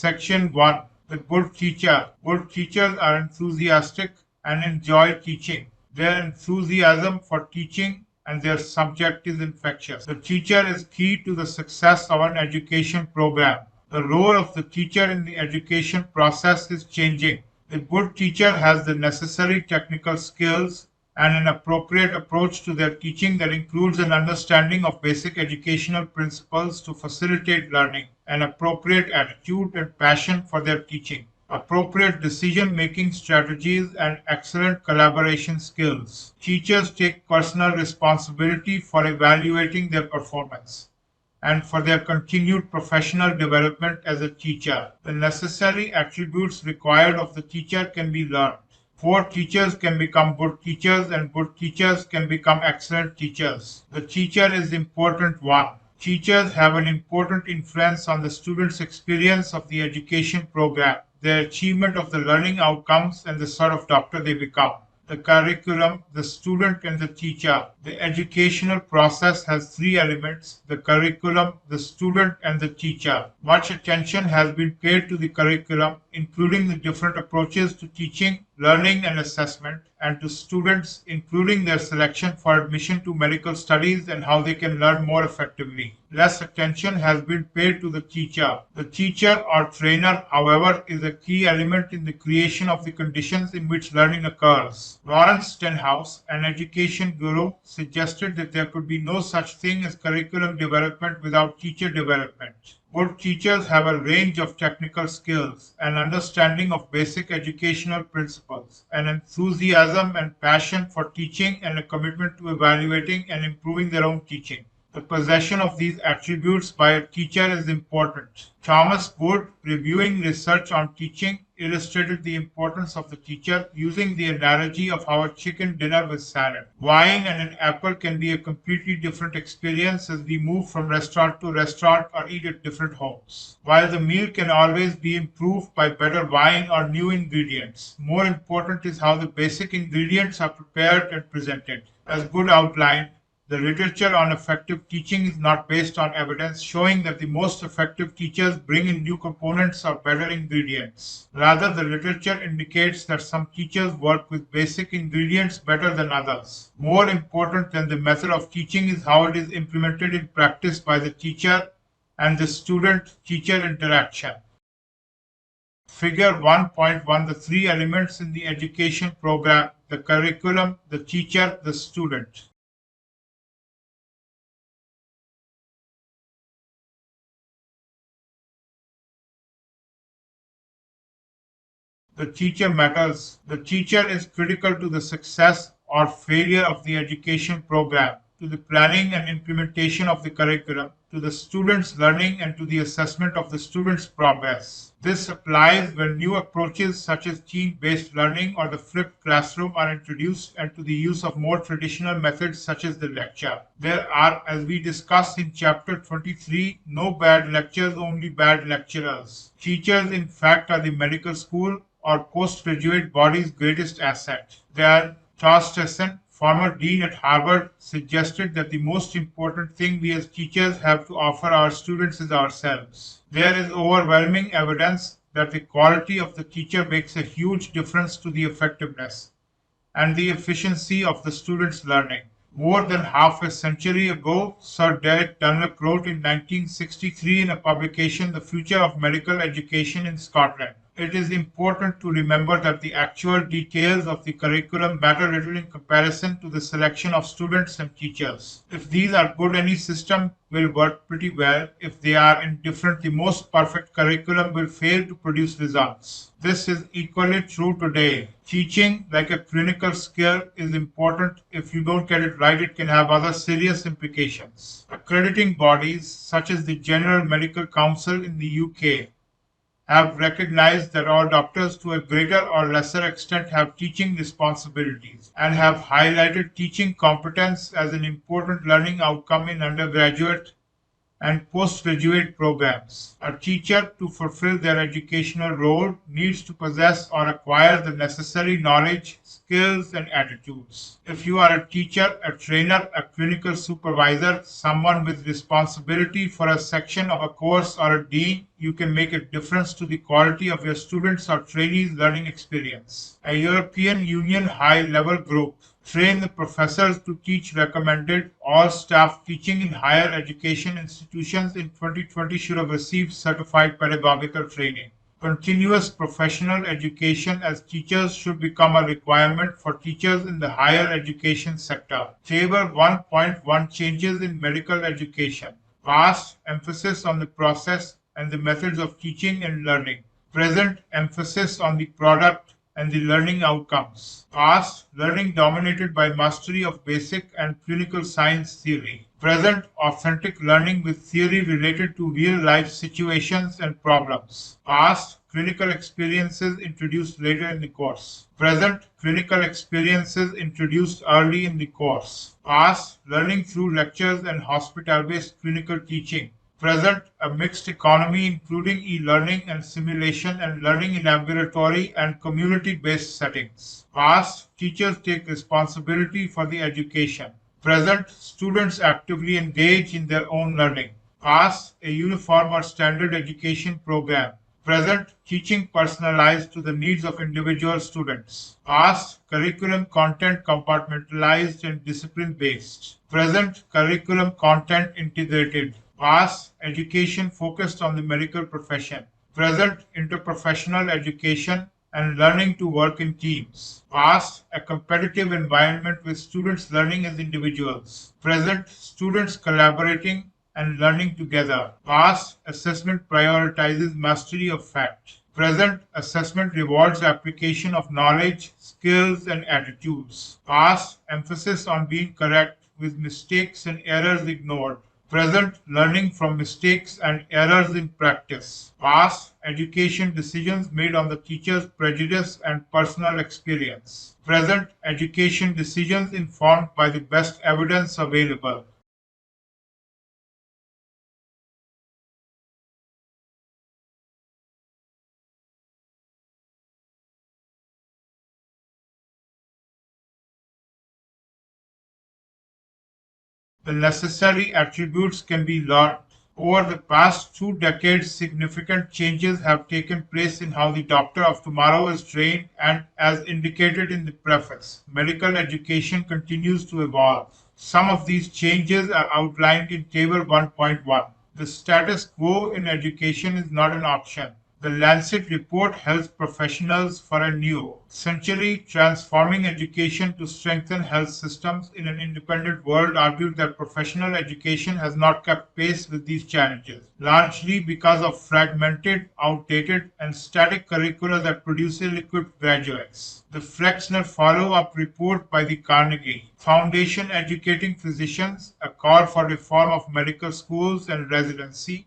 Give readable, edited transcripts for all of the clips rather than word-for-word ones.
Section 1. The good teacher. Good teachers are enthusiastic and enjoy teaching. Their enthusiasm for teaching and their subject is infectious. The teacher is key to the success of an education program. The role of the teacher in the education process is changing. The good teacher has the necessary technical skills and an appropriate approach to their teaching that includes an understanding of basic educational principles to facilitate learning, an appropriate attitude and passion for their teaching, appropriate decision-making strategies, and excellent collaboration skills. Teachers take personal responsibility for evaluating their performance and for their continued professional development as a teacher. The necessary attributes required of the teacher can be learned. Poor teachers can become good teachers, and good teachers can become excellent teachers. The teacher is important one. Teachers have an important influence on the students' experience of the education program, their achievement of the learning outcomes, and the sort of doctor they become. The curriculum, the student, and the teacher. The educational process has three elements: the curriculum, the student, and the teacher. Much attention has been paid to the curriculum, including the different approaches to teaching, learning, and assessment, and to students, including their selection for admission to medical studies and how they can learn more effectively. Less attention has been paid to the teacher. The teacher or trainer, however, is a key element in the creation of the conditions in which learning occurs. Lawrence Stenhouse, an education guru, suggested that there could be no such thing as curriculum development without teacher development. Good teachers have a range of technical skills, an understanding of basic educational principles, an enthusiasm and passion for teaching, and a commitment to evaluating and improving their own teaching. The possession of these attributes by a teacher is important. Thomas Wood, reviewing research on teaching, illustrated the importance of the teacher using the analogy of how a chicken dinner with salad. Wine and an apple can be a completely different experience as we move from restaurant to restaurant or eat at different homes. While the meal can always be improved by better wine or new ingredients, more important is how the basic ingredients are prepared and presented. As Wood outlined, the literature on effective teaching is not based on evidence showing that the most effective teachers bring in new components or better ingredients. Rather, the literature indicates that some teachers work with basic ingredients better than others. More important than the method of teaching is how it is implemented in practice by the teacher and the student-teacher interaction. Figure 1.1. The three elements in the education program: the curriculum, the teacher, the student. The teacher matters. The teacher is critical to the success or failure of the education program, to the planning and implementation of the curriculum, to the student's learning, and to the assessment of the student's progress. This applies when new approaches such as team-based learning or the flipped classroom are introduced, and to the use of more traditional methods such as the lecture. There are, as we discussed in chapter 23, no bad lectures, only bad lecturers. Teachers, in fact, are the medical school or postgraduate body's greatest asset. Dan Charsteson, former dean at Harvard, suggested that the most important thing we as teachers have to offer our students is ourselves. There is overwhelming evidence that the quality of the teacher makes a huge difference to the effectiveness and the efficiency of the student's learning. More than half a century ago, Sir Derek Dunlop wrote in 1963 in a publication, The Future of Medical Education in Scotland. It is important to remember that the actual details of the curriculum matter little in comparison to the selection of students and teachers. If these are good, any system will work pretty well. If they are indifferent, the most perfect curriculum will fail to produce results. This is equally true today. Teaching, like a clinical skill, is important. If you don't get it right, it can have other serious implications. Accrediting bodies, such as the General Medical Council in the UK, have recognized that all doctors to a greater or lesser extent have teaching responsibilities and have highlighted teaching competence as an important learning outcome in undergraduate and postgraduate programs. A teacher, to fulfill their educational role, needs to possess or acquire the necessary knowledge, skills, and attitudes. If you are a teacher, a trainer, a clinical supervisor, someone with responsibility for a section of a course, or a dean, you can make a difference to the quality of your students' or trainees' learning experience. A European Union high-level group train the professors to teach recommended all staff teaching in higher education institutions in 2020 should have received certified pedagogical training. Continuous professional education as teachers should become a requirement for teachers in the higher education sector. Table 1.1 Changes in medical education. Past emphasis on the process and the methods of teaching and learning. Present emphasis on the product and the learning outcomes. Past learning dominated by mastery of basic and clinical science theory. Present authentic learning with theory related to real life situations and problems. Past clinical experiences introduced later in the course. Present clinical experiences introduced early in the course. Past learning through lectures and hospital-based clinical teaching. Present a mixed economy including e-learning and simulation and learning in ambulatory and community-based settings. Past teachers take responsibility for the education. Present students actively engage in their own learning. Past a uniform or standard education program. Present teaching personalized to the needs of individual students. Past curriculum content compartmentalized and discipline based. Present curriculum content integrated. Past education focused on the medical profession. Present interprofessional education and learning to work in teams. Past a competitive environment with students learning as individuals. Present students collaborating and learning together. Past assessment prioritizes mastery of fact. Present assessment rewards application of knowledge, skills, and attitudes. Past emphasis on being correct with mistakes and errors ignored. Present learning from mistakes and errors in practice. Past education decisions made on the teacher's prejudice and personal experience. Present education decisions informed by the best evidence available. The necessary attributes can be learned. Over the past 2 decades, significant changes have taken place in how the doctor of tomorrow is trained, and as indicated in the preface, medical education continues to evolve. Some of these changes are outlined in Table 1.1. The status quo in education is not an option. The Lancet report Health Professionals for a New Century Transforming Education to Strengthen Health Systems in an Independent World argued that professional education has not kept pace with these challenges, largely because of fragmented, outdated, and static curricula that produce ill-equipped graduates. The Flexner follow-up report by the Carnegie Foundation Educating Physicians, a call for reform of medical schools and residency,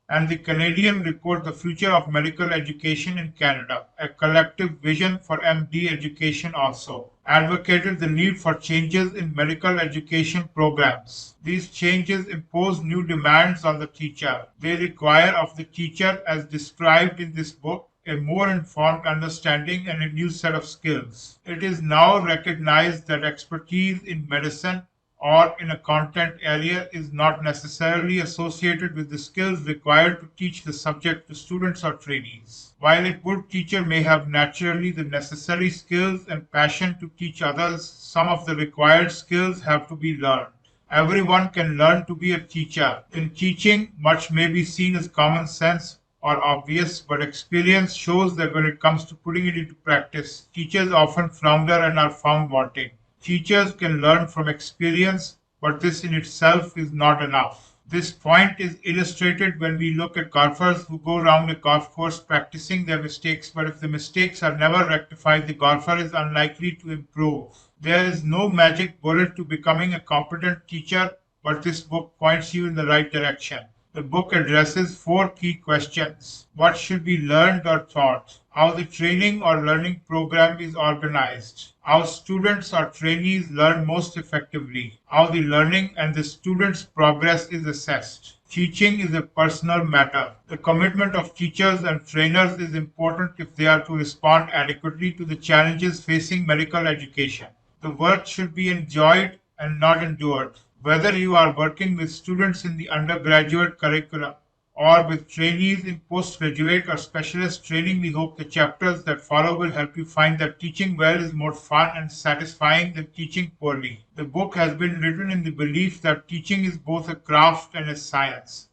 and the Canadian report The Future of Medical Education in Canada, a collective vision for MD education also, advocated the need for changes in medical education programs. These changes impose new demands on the teacher. They require of the teacher, as described in this book, a more informed understanding and a new set of skills. It is now recognized that expertise in medicine or in a content area is not necessarily associated with the skills required to teach the subject to students or trainees. While a good teacher may have naturally the necessary skills and passion to teach others, some of the required skills have to be learned. Everyone can learn to be a teacher. In teaching, much may be seen as common sense or obvious, but experience shows that when it comes to putting it into practice, teachers often flounder and are found wanting. Teachers can learn from experience, but this in itself is not enough. This point is illustrated when we look at golfers who go around a golf course practicing their mistakes, but if the mistakes are never rectified, the golfer is unlikely to improve. There is no magic bullet to becoming a competent teacher, but this book points you in the right direction. The book addresses 4 key questions. What should be learned or taught? How the training or learning program is organized. How students or trainees learn most effectively. How the learning and the students' progress is assessed. Teaching is a personal matter. The commitment of teachers and trainers is important if they are to respond adequately to the challenges facing medical education. The work should be enjoyed and not endured. Whether you are working with students in the undergraduate curriculum or with trainees in postgraduate or specialist training, we hope the chapters that follow will help you find that teaching well is more fun and satisfying than teaching poorly. The book has been written in the belief that teaching is both a craft and a science,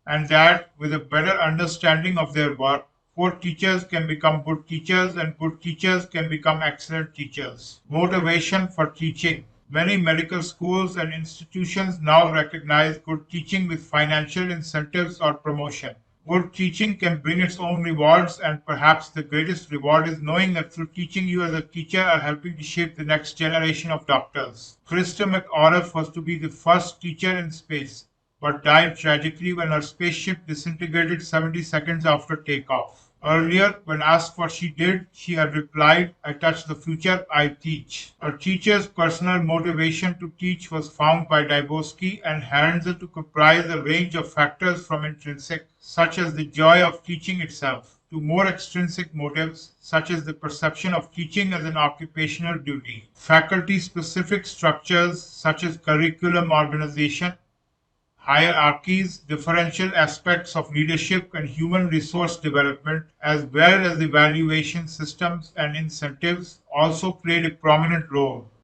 and that with a better understanding of their work, poor teachers can become good teachers and good teachers can become excellent teachers. Motivation for teaching. Many medical schools and institutions now recognize good teaching with financial incentives or promotion. Good teaching can bring its own rewards, and perhaps the greatest reward is knowing that through teaching you as a teacher are helping to shape the next generation of doctors. Krista McAuliffe was to be the first teacher in space, but died tragically when her spaceship disintegrated 70 seconds after takeoff. Earlier, when asked what she did, she had replied, "I touch the future, I teach." A teacher's personal motivation to teach was found by Dybowski and Harenzel to comprise a range of factors from intrinsic, such as the joy of teaching itself, to more extrinsic motives, such as the perception of teaching as an occupational duty. Faculty-specific structures, such as curriculum organization, hierarchies, differential aspects of leadership and human resource development, as well as evaluation systems and incentives, also played a prominent role.